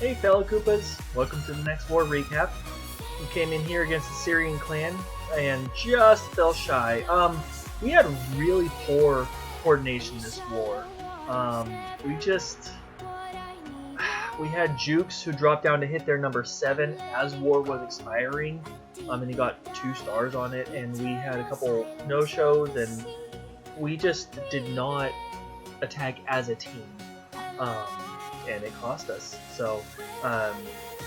Hey fellow Koopas, welcome to the next war recap. We came in here against the Syrian clan and just fell shy. We had really poor coordination this war. We had Jooks who dropped down to hit their number 7 as war was expiring, and he got 2 stars on it, and we had a couple no-shows, and we just did not attack as a team. And it cost us. So,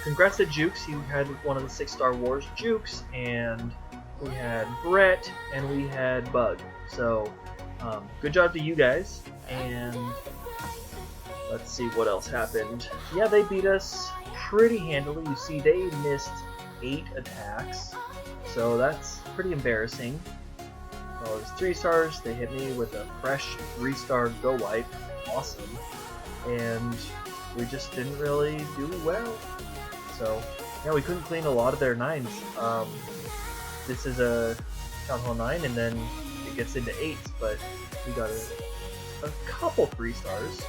congrats to Jooks. You had one of the 6-star wars, Jooks, and we had Brett, and we had Bug. So, good job to you guys. And let's see what else happened. Yeah, they beat us pretty handily. You see, they missed 8 attacks, so that's pretty embarrassing. Well, it was 3 stars. They hit me with a fresh 3-star go wipe. Awesome. And we just didn't really do well. So, yeah, we couldn't clean a lot of their 9s. This is a Town Hall 9, and then it gets into 8s, but we got a couple 3 stars.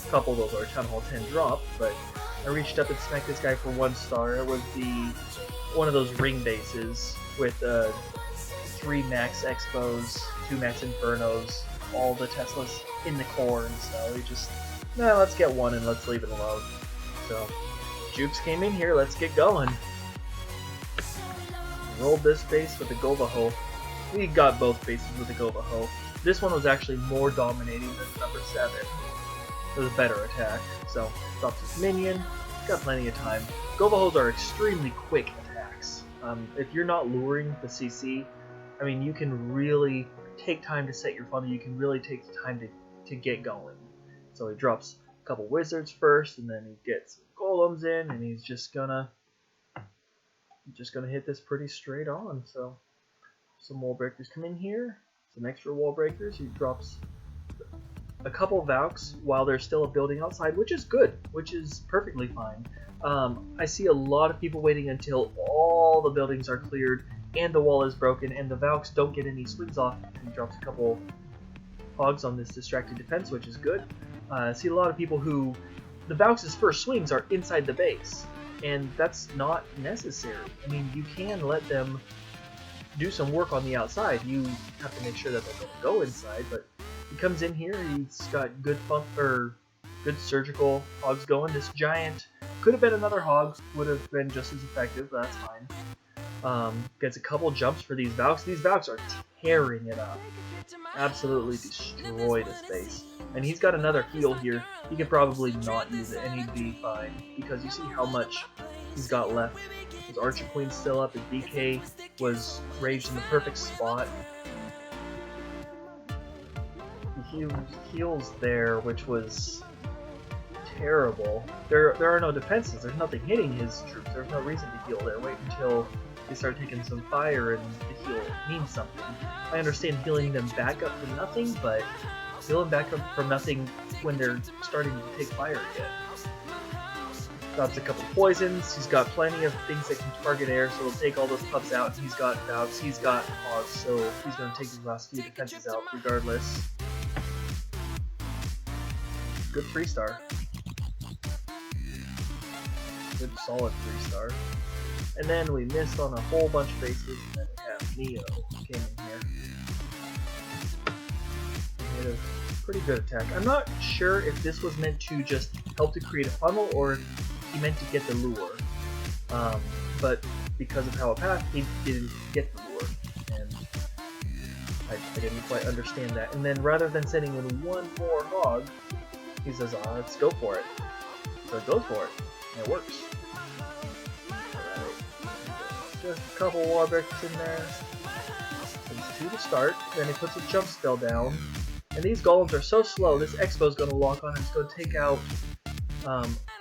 A couple of those are Town Hall 10 drop, but I reached up and smacked this guy for 1 star. It was one of those ring bases with 3 max Expos, 2 max Infernos, all the Teslas in the core, and so we just, nah, let's get 1 and let's leave it alone. So, Jooks came in here, let's get going. Rolled this base with the Govaho. We got both bases with the Govaho. This one was actually more dominating than number 7. It was a better attack. So, dropped his minion, got plenty of time. Govahos are extremely quick attacks. If you're not luring the CC, I mean, you can really take time to set your funnel, you can really take the time to get going. So he drops a couple wizards first, and then he gets golems in, and he's just gonna hit this pretty straight on. So some wall breakers come in here, some extra wall breakers. He drops a couple Valks while there's still a building outside, which is good, which is perfectly fine. I see a lot of people waiting until all the buildings are cleared and the wall is broken and the Valks don't get any swings off. He drops a couple hogs on this distracted defense, which is good. I see a lot of people who, the Valks' first swings are inside the base, and that's not necessary. I mean, you can let them do some work on the outside. You have to make sure that they don't go inside, but he comes in here, he's got good good surgical hogs going. This giant could have been another hog, would have been just as effective, but that's fine. Gets a couple jumps for these Valks. These Valks are tearing it up. Absolutely destroy the space. And he's got another heal here. He could probably not use it, and he'd be fine, because you see how much he's got left. His Archer Queen's still up, his DK was raged in the perfect spot. He heals there, which was terrible. There are no defenses, there's nothing hitting his troops, there's no reason to heal there. Wait until they start taking some fire and the heal means something. I understand healing them back up from nothing, but healing back up from nothing when they're starting to take fire again. Drops a couple poisons, he's got plenty of things that can target air, so he'll take all those pups out. He's got Valks, he's got hogs, so he's going to take these last few defenses out regardless. Good 3-star. Good solid 3-star. And then we missed on a whole bunch of bases, and then we have Neo came in here. He made a pretty good attack. I'm not sure if this was meant to just help to create a funnel, or if he meant to get the lure. But because of how it passed, he didn't get the lure. And I didn't quite understand that. And then rather than sending in one more hog, he says, let's go for it. So it goes for it, and it works. Just a couple wall breakers in there. It's 2 to start, then he puts a jump spell down. And these golems are so slow, this Expo is going to lock on and it's going to take out,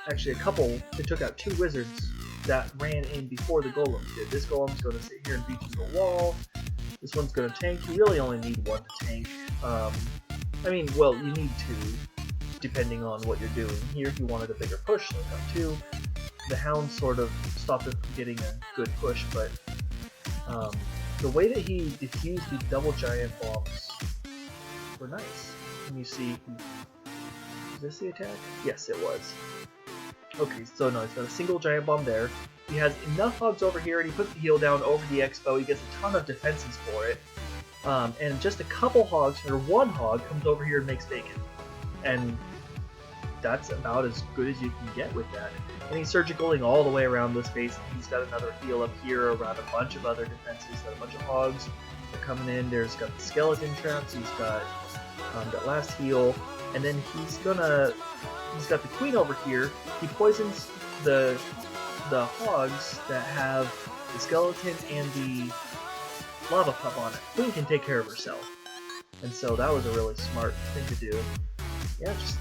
actually a couple, it took out 2 wizards that ran in before the golems did. This golem's going to sit here and beat through the wall. This one's going to tank. You really only need 1 to tank. I mean, well, you need 2, depending on what you're doing. Here, if you wanted a bigger push, so got 2. The Hound sort of stopped it from getting a good push, but the way that he diffused the double giant bombs were nice. And you see, is this the attack? Yes, it was. Okay, so no, he's got a single giant bomb there. He has enough hogs over here, and he puts the heal down over the expo. He gets a ton of defenses for it. And just a couple hogs, or one hog, comes over here and makes bacon. And that's about as good as you can get with that. And he's surgicaling all the way around this base. He's got another heal up here around a bunch of other defenses. He's got a bunch of hogs. They're coming in. There's got the skeleton traps. He's got that last heal. And then he's got the queen over here. He poisons the hogs that have the skeleton and the lava pup on it. Queen can take care of herself. And so that was a really smart thing to do. Yeah, just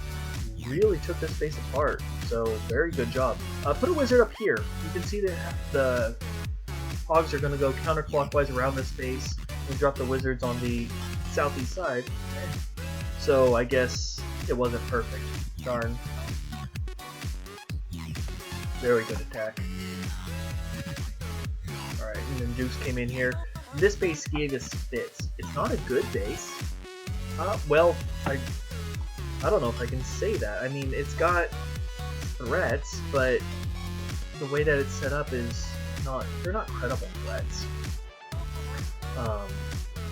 really took this base apart. So very good job. Put a wizard up here. You can see that the hogs are going to go counterclockwise around this base and drop the wizards on the southeast side. So I guess it wasn't perfect. Darn. Very good attack. Alright, and then Jooks came in here. This base Gigas fits. It's not a good base. Well, I don't know if I can say that. I mean, it's got threats, but the way that it's set up is they're not credible threats.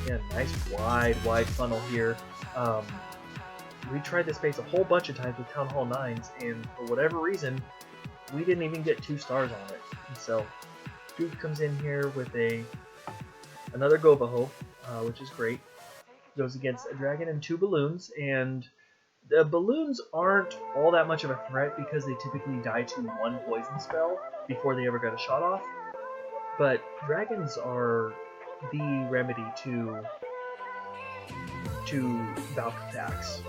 Yeah, nice wide funnel here. We tried this base a whole bunch of times with Town Hall 9s, and for whatever reason, we didn't even get 2 stars on it. And so, Duke comes in here with another Govaho, which is great. Goes against a dragon and 2 balloons, and the balloons aren't all that much of a threat because they typically die to 1 poison spell before they ever get a shot off. But dragons are the remedy to Valk attacks.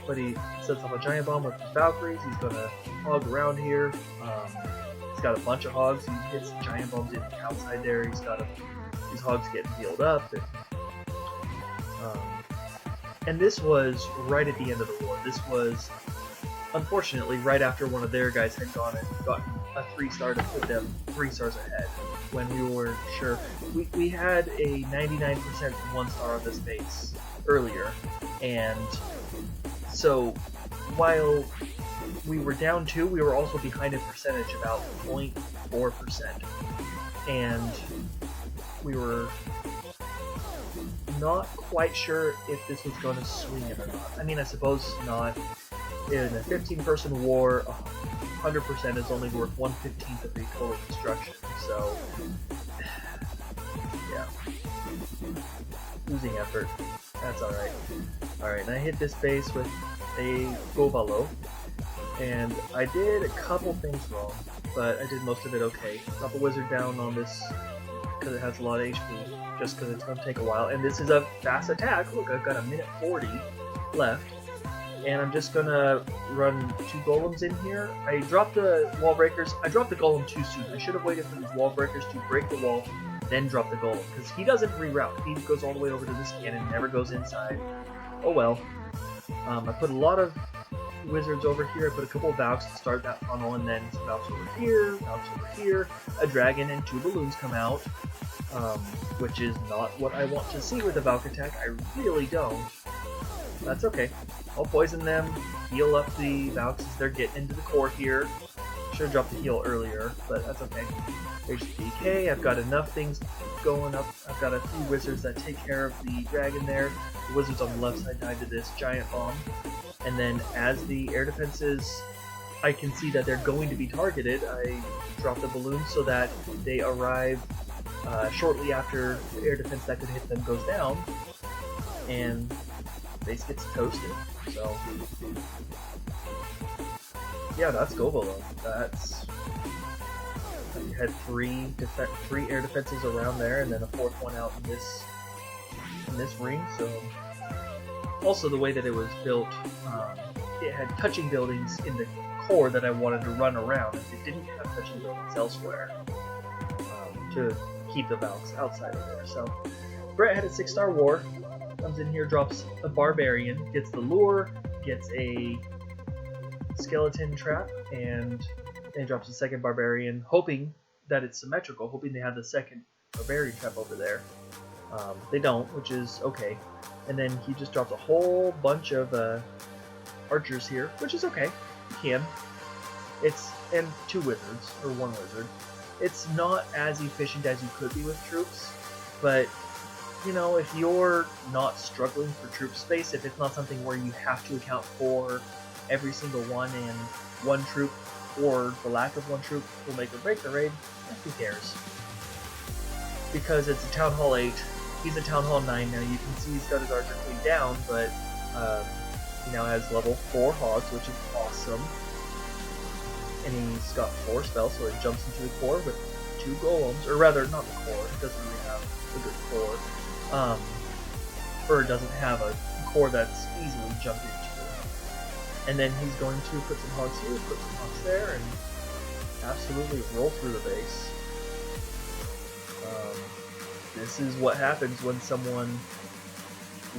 But he sets off a giant bomb with his Valkyries. He's gonna hog around here. He's got a bunch of hogs. He hits giant bombs in the outside there. He's got these hogs getting healed up. And this was right at the end of the war. This was, unfortunately, right after one of their guys had gotten a 3-star to put them 3 stars ahead. When we weren't sure. We had a 99% 1-star on this base earlier. And so, while we were down 2, we were also behind in percentage, about 0.4%. And we were not quite sure if this was going to swing it or not. I mean, I suppose not. In a 15-person war, 100% is only worth 1/15 of the total destruction. So, yeah. Losing effort. That's alright. Alright, and I hit this base with a Govalo. And I did a couple things wrong, but I did most of it okay. Drop a wizard down on this because it has a lot of HP, just because it's going to take a while. And this is a fast attack. Look, I've got a minute 40 left. And I'm just going to run 2 golems in here. I dropped the wall breakers. I dropped the golem too soon. I should have waited for these wall breakers to break the wall, then drop the golem. Because he doesn't reroute. He goes all the way over to this cannon, never goes inside. Oh well. I put a lot of wizards over here. I put a couple of Valks to start that funnel, and then some Valks over here, a dragon, and 2 balloons come out. Which is not what I want to see with a Valk attack. I really don't. That's okay. I'll poison them, heal up the Valks as they're getting into the core here. Should have dropped the heal earlier, but that's okay. There's DK. I've got enough things going up. I've got a few wizards that take care of the dragon there. The wizards on the left side died to this giant bomb. And then as the air defenses, I can see that they're going to be targeted, I drop the balloons so that they arrive shortly after the air defense that could hit them goes down. And base gets toasted. So yeah, that's Govalo. That's you had 3 air defenses around there, and then a 4th one out in this ring. So also the way that it was built, it had touching buildings in the core that I wanted to run around, and it didn't have touching buildings elsewhere to keep the Valks outside of there. So Brett had a 6-star war. Comes in here, drops a barbarian, gets the lure, gets a skeleton trap, and then drops a 2nd barbarian, hoping that it's symmetrical, hoping they have the 2nd barbarian trap over there. They don't, which is okay. And then he just drops a whole bunch of archers here, which is okay. He can. and 2 wizards, or 1 wizard. It's not as efficient as you could be with troops, but you know, if you're not struggling for troop space, if it's not something where you have to account for every single one and one troop or the lack of one troop will make or break the raid, who cares? Because it's a Town Hall 8, he's a Town Hall 9 now, you can see he's got his archer cleaned down, but he now has level 4 hogs, which is awesome. And he's got 4 spells, so it jumps into the core with 2 golems, or rather, not the core, it doesn't really have a good core. Or it doesn't have a core that's easily jumped into. And then he's going to put some hogs here, put some hogs there, and absolutely roll through the base. This is what happens when someone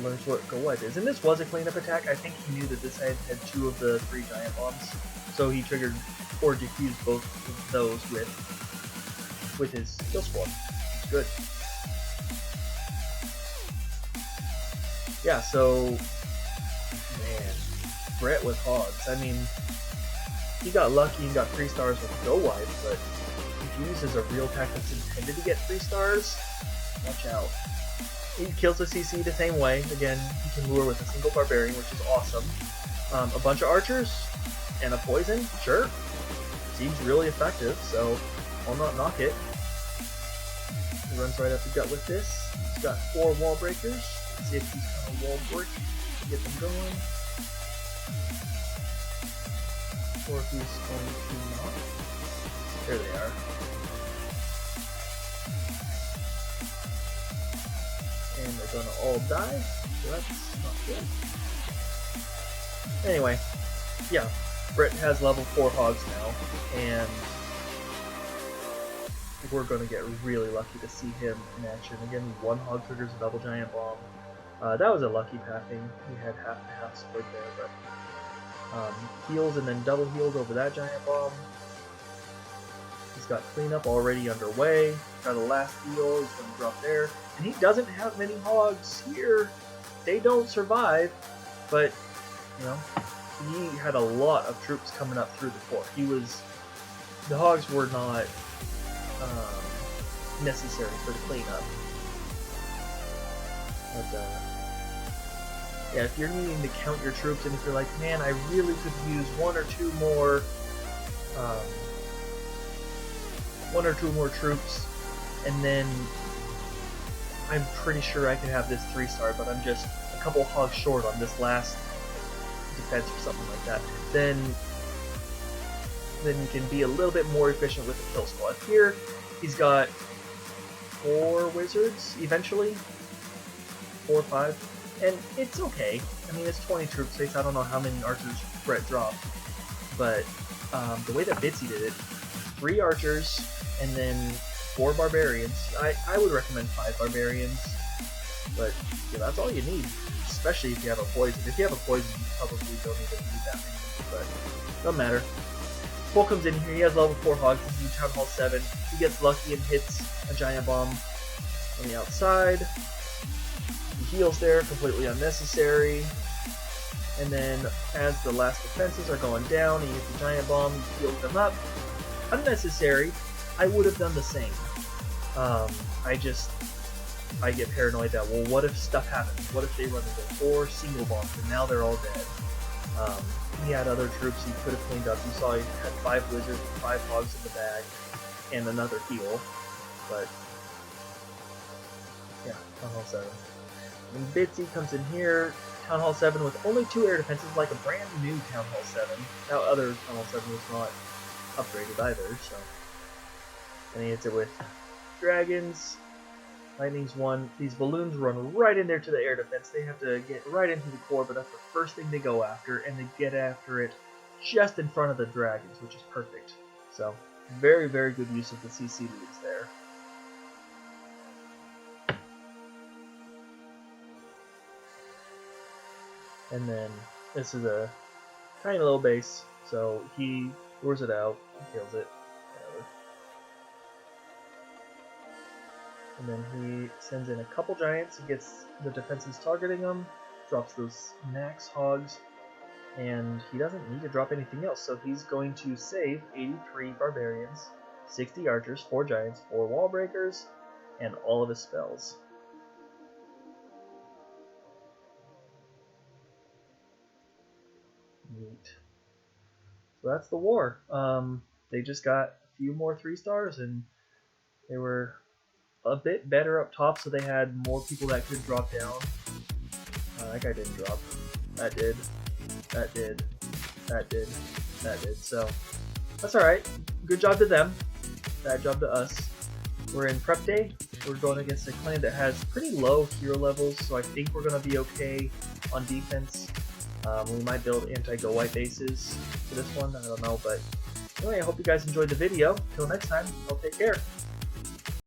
learns what what is. And this was a cleanup attack. I think he knew that this had 2 of the 3 giant bombs, so he triggered or defused both of those with his kill squad. It's good. Yeah, so man, Brett with hogs. I mean, he got lucky and got 3 stars with Go Wide, but if he uses a real attack that's intended to get 3 stars, watch out. He kills the CC the same way. Again, he can lure with a single barbarian, which is awesome. A bunch of archers and a poison, sure. Seems really effective, so I'll not knock it. He runs right up the gut with this. He's got 4 wall breakers. Let's see if he's going to wall break to get them going. Or if he's going to not. There they are. And they're going to all die, so that's not good. Anyway, yeah, Brett has level 4 hogs now, and we're going to get really lucky to see him in action. Again, 1 hog triggers a double giant bomb. That was a lucky pathing. He had half and half split there, but heals and then double healed over that giant bomb. He's got cleanup already underway. Got a last heal. He's going to drop there. And he doesn't have many hogs here. They don't survive, but, you know, he had a lot of troops coming up through the core. The hogs were not necessary for the cleanup. But, yeah, if you're needing to count your troops, and if you're like, man, I really could use 1 or 2 more, 1 or 2 more troops, and then I'm pretty sure I could have this 3-star, but I'm just a couple hogs short on this last defense or something like that, then you can be a little bit more efficient with the kill squad. Here, he's got 4 wizards, eventually. 4 or 5. And it's okay. I mean, it's 20 troop space. I don't know how many archers Brett dropped. But the way that Bitsy did it, 3 archers and then 4 barbarians. I would recommend 5 barbarians. But yeah, that's all you need. Especially if you have a poison. If you have a poison, you probably don't even need that many. But doesn't matter. Cole comes in here. He has level 4 hogs. This is Town Hall 7. He gets lucky and hits a giant bomb on the outside. He heals there, completely unnecessary. And then as the last defenses are going down, he hits the giant bomb, he heals them up. Unnecessary. I would have done the same. I get paranoid that, well, what if stuff happens? What if they run into 4 single bombs and now they're all dead? He had other troops he could have cleaned up. You saw he had 5 wizards, 5 hogs in the bag, and another heal. But yeah, Town Hall 7. And Bitsy comes in here, Town Hall 7 with only 2 air defenses, like a brand new Town Hall 7. Now other Town Hall 7 was not upgraded either, so. And he hits it with dragons. Lightning's 1. These balloons run right in there to the air defense. They have to get right into the core, but that's the first thing they go after, and they get after it just in front of the dragons, which is perfect. So, very, very good use of the CC leads there. And then, this is a tiny little base, so he lures it out, he kills it, whatever. And then he sends in a couple giants, he gets the defenses targeting them, drops those max hogs, and he doesn't need to drop anything else, so he's going to save 83 barbarians, 60 archers, 4 giants, 4 wall breakers, and all of his spells. Neat. So that's the war. They just got a few more 3 stars, and they were a bit better up top, so they had more people that could drop down. That guy didn't drop. That did. That did. That did. That did. So that's alright. Good job to them. Bad job to us. We're in prep day. We're going against a clan that has pretty low hero levels, so I think we're going to be okay on defense. We might build anti-go white bases for this one. I don't know, but anyway, I hope you guys enjoyed the video. Until next time, y'all take care.